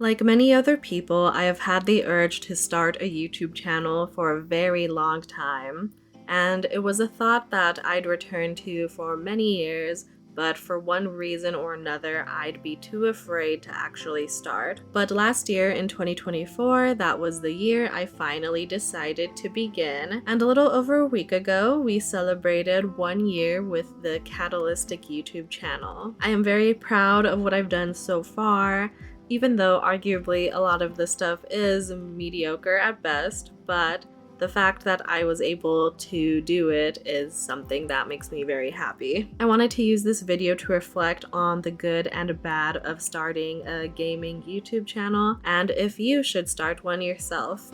Like many other people, I have had the urge to start a YouTube channel for a very long time, and it was a thought that I'd return to for many years, but for one reason or another, I'd be too afraid to actually start. But last year in 2024, that was the year I finally decided to begin, and a little over a week ago, we celebrated 1 year with the Catalystiic YouTube channel. I am very proud of what I've done so far, even though arguably a lot of the stuff is mediocre at best, but the fact that I was able to do it is something that makes me very happy. I wanted to use this video to reflect on the good and bad of starting a gaming YouTube channel, and if you should start one yourself.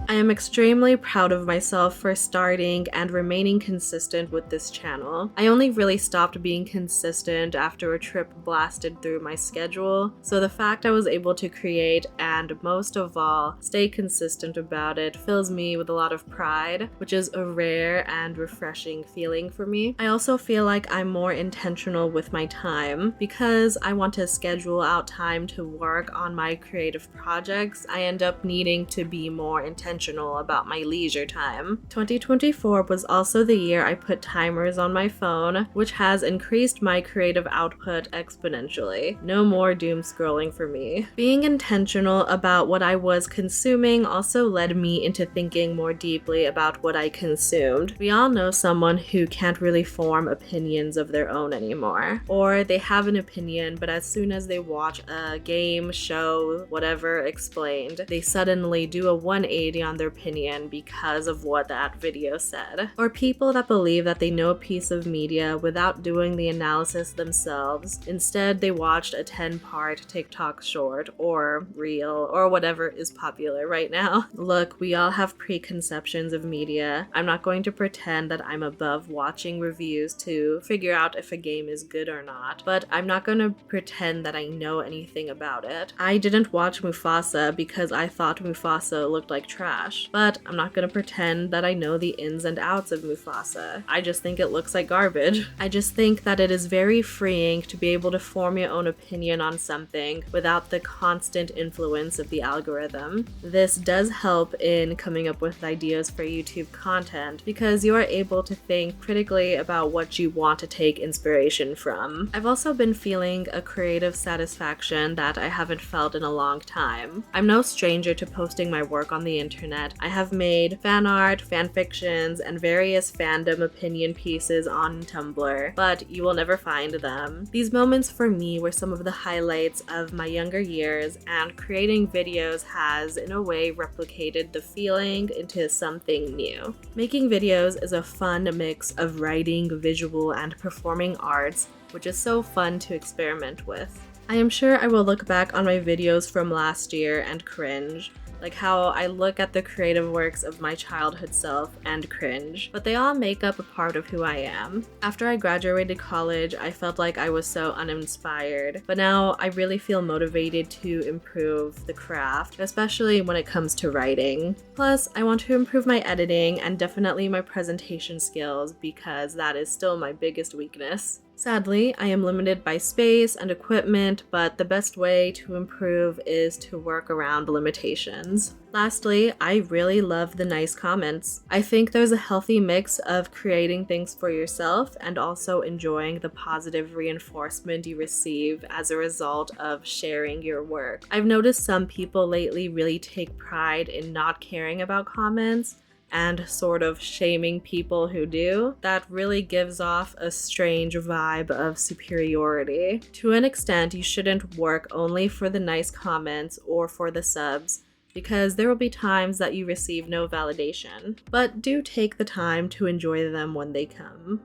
I am extremely proud of myself for starting and remaining consistent with this channel. I only really stopped being consistent after a trip blasted through my schedule, so the fact I was able to create and most of all, stay consistent about it fills me with a lot of pride, which is a rare and refreshing feeling for me. I also feel like I'm more intentional with my time. Because I want to schedule out time to work on my creative projects, I end up needing to be more intentional about my leisure time. 2024 was also the year I put timers on my phone, which has increased my creative output exponentially. No more doom scrolling for me. Being intentional about what I was consuming also led me into thinking more deeply about what I consumed. We all know someone who can't really form opinions of their own anymore. Or they have an opinion, but as soon as they watch a game, show, whatever explained, they suddenly do a 180 on their opinion because of what that video said. Or people that believe that they know a piece of media without doing the analysis themselves. Instead, they watched a 10-part TikTok short or reel or whatever is popular right now. Look, we all have preconceptions of media. I'm not going to pretend that I'm above watching reviews to figure out if a game is good or not, but I'm not going to pretend that I know anything about it. I didn't watch Mufasa because I thought Mufasa looked like trash, but I'm not gonna pretend that I know the ins and outs of Mufasa. I just think it looks like garbage. I just think that it is very freeing to be able to form your own opinion on something without the constant influence of the algorithm. This does help in coming up with ideas for YouTube content because you are able to think critically about what you want to take inspiration from. I've also been feeling a creative satisfaction that I haven't felt in a long time. I'm no stranger to posting my work on the internet. I have made fan art, fan fictions, and various fandom opinion pieces on Tumblr, but you will never find them. These moments for me were some of the highlights of my younger years, and creating videos has, in a way, replicated the feeling into something new. Making videos is a fun mix of writing, visual, and performing arts, which is so fun to experiment with. I am sure I will look back on my videos from last year and cringe. Like how I look at the creative works of my childhood self and cringe, but they all make up a part of who I am. After I graduated college, I felt like I was so uninspired, but now I really feel motivated to improve the craft, especially when it comes to writing. Plus, I want to improve my editing and definitely my presentation skills because that is still my biggest weakness. Sadly, I am limited by space and equipment, but the best way to improve is to work around limitations. Lastly, I really love the nice comments. I think there's a healthy mix of creating things for yourself and also enjoying the positive reinforcement you receive as a result of sharing your work. I've noticed some people lately really take pride in not caring about comments and sort of shaming people who do. That really gives off a strange vibe of superiority. To an extent, you shouldn't work only for the nice comments or for the subs, because there will be times that you receive no validation. But do take the time to enjoy them when they come.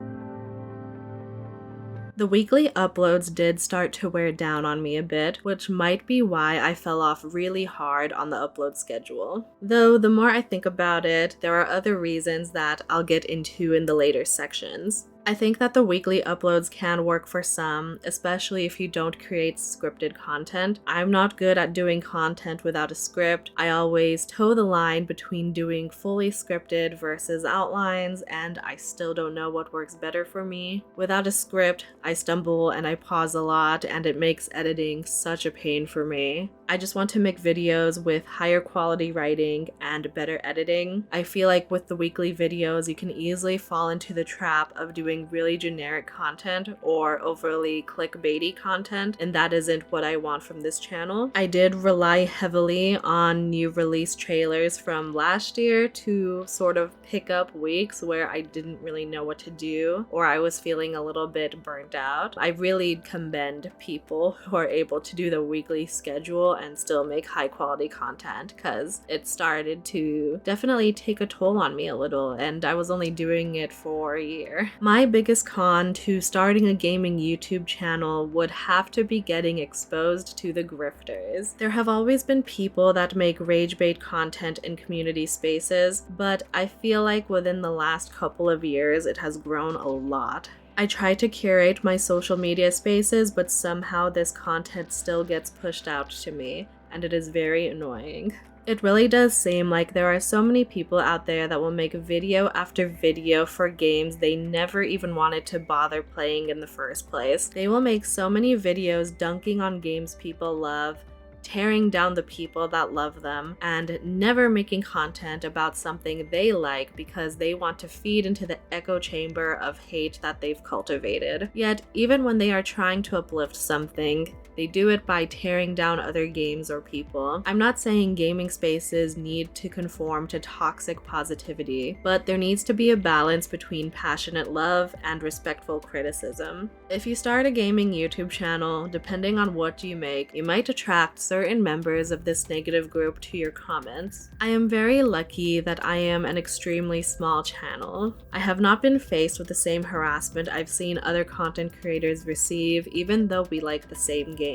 The weekly uploads did start to wear down on me a bit, which might be why I fell off really hard on the upload schedule. Though the more I think about it, there are other reasons that I'll get into in the later sections. I think that the weekly uploads can work for some, especially if you don't create scripted content. I'm not good at doing content without a script. I always toe the line between doing fully scripted versus outlines, and I still don't know what works better for me. Without a script, I stumble and I pause a lot, and it makes editing such a pain for me. I just want to make videos with higher quality writing and better editing. I feel like with the weekly videos, you can easily fall into the trap of doing really generic content or overly clickbaity content, and that isn't what I want from this channel. I did rely heavily on new release trailers from last year to sort of pick up weeks where I didn't really know what to do or I was feeling a little bit burnt out. I really commend people who are able to do the weekly schedule and still make high quality content, because it started to definitely take a toll on me a little, and I was only doing it for a year. My biggest con to starting a gaming YouTube channel would have to be getting exposed to the grifters. There have always been people that make rage bait content in community spaces, but I feel like within the last couple of years it has grown a lot. I try to curate my social media spaces, but somehow this content still gets pushed out to me, and it is very annoying. It really does seem like there are so many people out there that will make video after video for games they never even wanted to bother playing in the first place. They will make so many videos dunking on games people love, tearing down the people that love them, and never making content about something they like because they want to feed into the echo chamber of hate that they've cultivated. Yet, even when they are trying to uplift something, they do it by tearing down other games or people. I'm not saying gaming spaces need to conform to toxic positivity, but there needs to be a balance between passionate love and respectful criticism. If you start a gaming YouTube channel, depending on what you make, you might attract certain members of this negative group to your comments. I am very lucky that I am an extremely small channel. I have not been faced with the same harassment I've seen other content creators receive, even though we like the same games.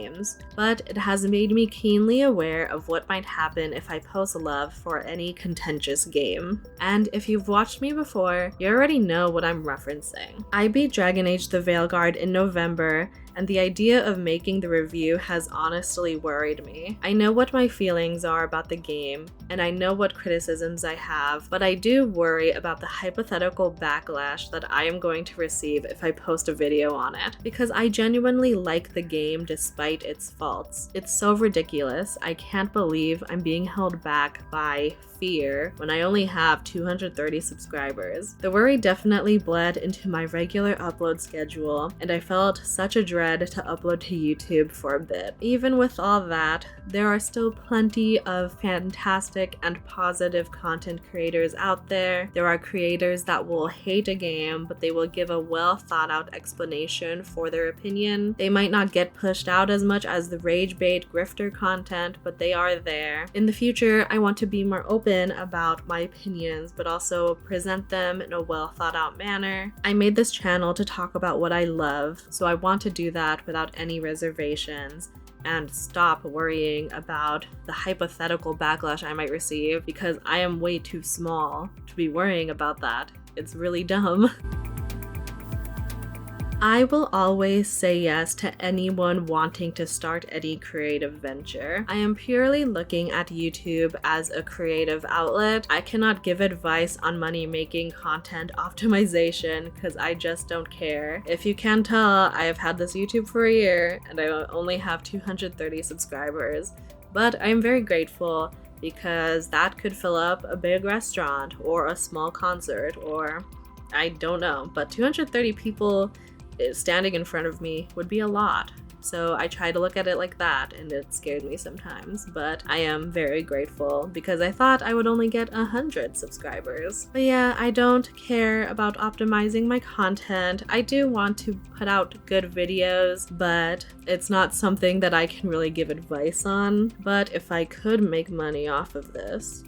But it has made me keenly aware of what might happen if I post love for any contentious game. And if you've watched me before, you already know what I'm referencing. I beat Dragon Age the Veilguard in November, and the idea of making the review has honestly worried me. I know what my feelings are about the game, and I know what criticisms I have, but I do worry about the hypothetical backlash that I am going to receive if I post a video on it, because I genuinely like the game despite its faults. It's so ridiculous. I can't believe I'm being held back by fear when I only have 230 subscribers. The worry definitely bled into my regular upload schedule, and I felt such a dread to upload to YouTube for a bit. Even with all that, there are still plenty of fantastic and positive content creators out there. There are creators that will hate a game, but they will give a well thought out explanation for their opinion. They might not get pushed out as much as the rage bait grifter content, but they are there. In the future, I want to be more open about my opinions, but also present them in a well thought out manner. I made this channel to talk about what I love, so I want to do that without any reservations and stop worrying about the hypothetical backlash I might receive, because I am way too small to be worrying about that. It's really dumb. I will always say yes to anyone wanting to start any creative venture. I am purely looking at YouTube as a creative outlet. I cannot give advice on money-making content optimization because I just don't care. If you can tell, I have had this YouTube for a year and I only have 230 subscribers. But I am very grateful because that could fill up a big restaurant or a small concert, or I don't know, but 230 people standing in front of me would be a lot. So I try to look at it like that, and it scared me sometimes, but I am very grateful because I thought I would only get 100 subscribers. But yeah, I don't care about optimizing my content. I do want to put out good videos, but it's not something that I can really give advice on. But if I could make money off of this,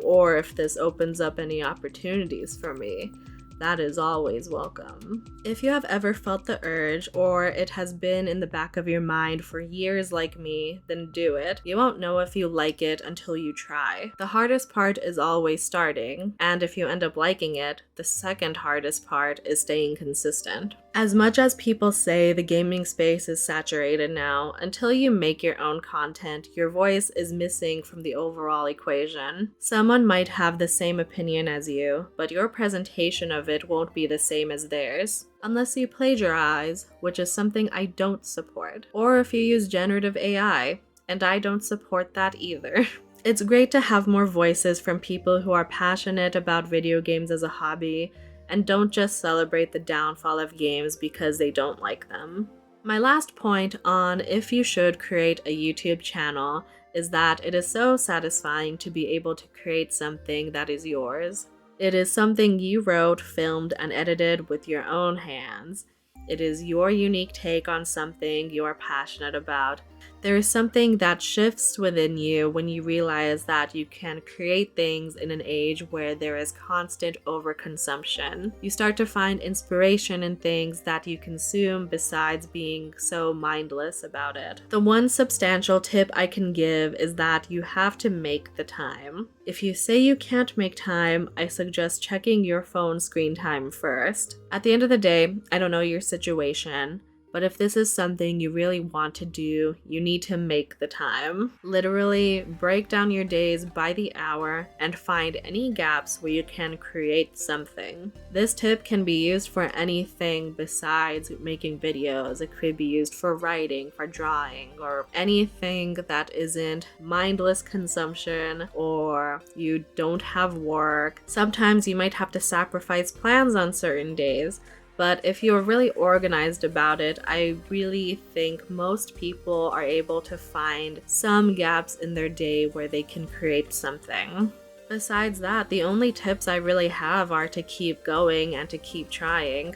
or if this opens up any opportunities for me, that is always welcome. If you have ever felt the urge, or it has been in the back of your mind for years like me, then do it. You won't know if you like it until you try. The hardest part is always starting, and if you end up liking it, the second hardest part is staying consistent. As much as people say the gaming space is saturated now, until you make your own content, your voice is missing from the overall equation. Someone might have the same opinion as you, but your presentation of it won't be the same as theirs. Unless you plagiarize, which is something I don't support. Or if you use generative AI, and I don't support that either. It's great to have more voices from people who are passionate about video games as a hobby, and don't just celebrate the downfall of games because they don't like them. My last point on if you should create a YouTube channel is that it is so satisfying to be able to create something that is yours. It is something you wrote, filmed, and edited with your own hands. It is your unique take on something you are passionate about. There is something that shifts within you when you realize that you can create things in an age where there is constant overconsumption. You start to find inspiration in things that you consume besides being so mindless about it. The one substantial tip I can give is that you have to make the time. If you say you can't make time, I suggest checking your phone screen time first. At the end of the day, I don't know your situation, but if this is something you really want to do, you need to make the time. Literally, break down your days by the hour and find any gaps where you can create something. This tip can be used for anything besides making videos. It could be used for writing, for drawing, or anything that isn't mindless consumption or you don't have work. Sometimes you might have to sacrifice plans on certain days. But if you're really organized about it, I really think most people are able to find some gaps in their day where they can create something. Besides that, the only tips I really have are to keep going and to keep trying.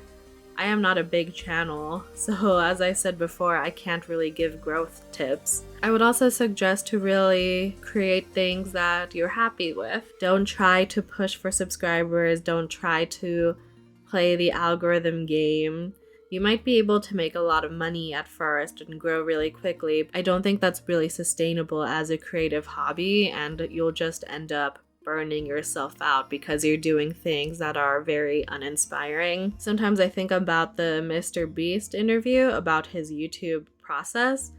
I am not a big channel, so as I said before, I can't really give growth tips. I would also suggest to really create things that you're happy with. Don't try to push for subscribers, don't try to play the algorithm game. You might be able to make a lot of money at first and grow really quickly. I don't think that's really sustainable as a creative hobby, and you'll just end up burning yourself out because you're doing things that are very uninspiring. Sometimes I think about the Mr. Beast interview about his YouTube process,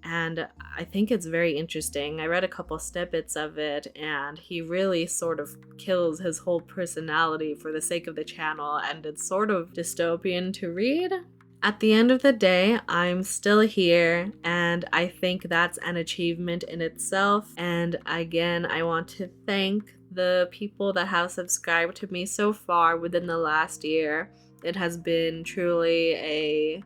and I think it's very interesting. I read a couple snippets of it, and he really sort of kills his whole personality for the sake of the channel, and it's sort of dystopian to read. At the end of the day, I'm still here, and I think that's an achievement in itself. And again, I want to thank the people that have subscribed to me so far within the last year. It has been truly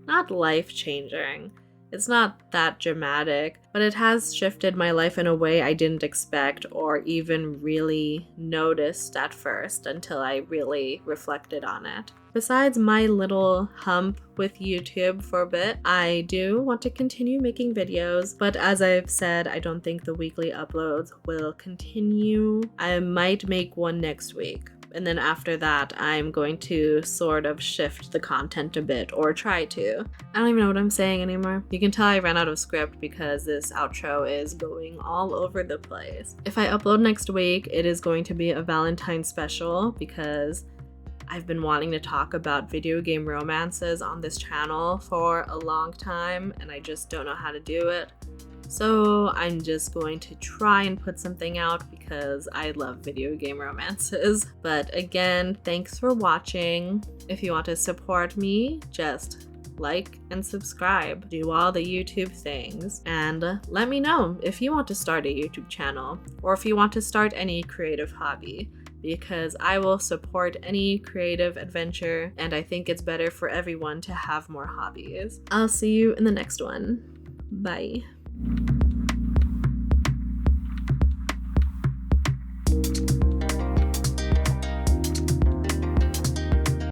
not life-changing. It's not that dramatic, but it has shifted my life in a way I didn't expect or even really noticed at first until I really reflected on it. Besides my little hump with YouTube for a bit, I do want to continue making videos, but as I've said, I don't think the weekly uploads will continue. I might make one next week. And then after that, I'm going to sort of shift the content a bit, or try to. I don't even know what I'm saying anymore. You can tell I ran out of script because this outro is going all over the place. If I upload next week, it is going to be a Valentine's special because I've been wanting to talk about video game romances on this channel for a long time, and I just don't know how to do it. So I'm just going to try and put something out because I love video game romances. But again, thanks for watching. If you want to support me, just like and subscribe. Do all the YouTube things. And let me know if you want to start a YouTube channel or if you want to start any creative hobby, because I will support any creative adventure, and I think it's better for everyone to have more hobbies. I'll see you in the next one. Bye.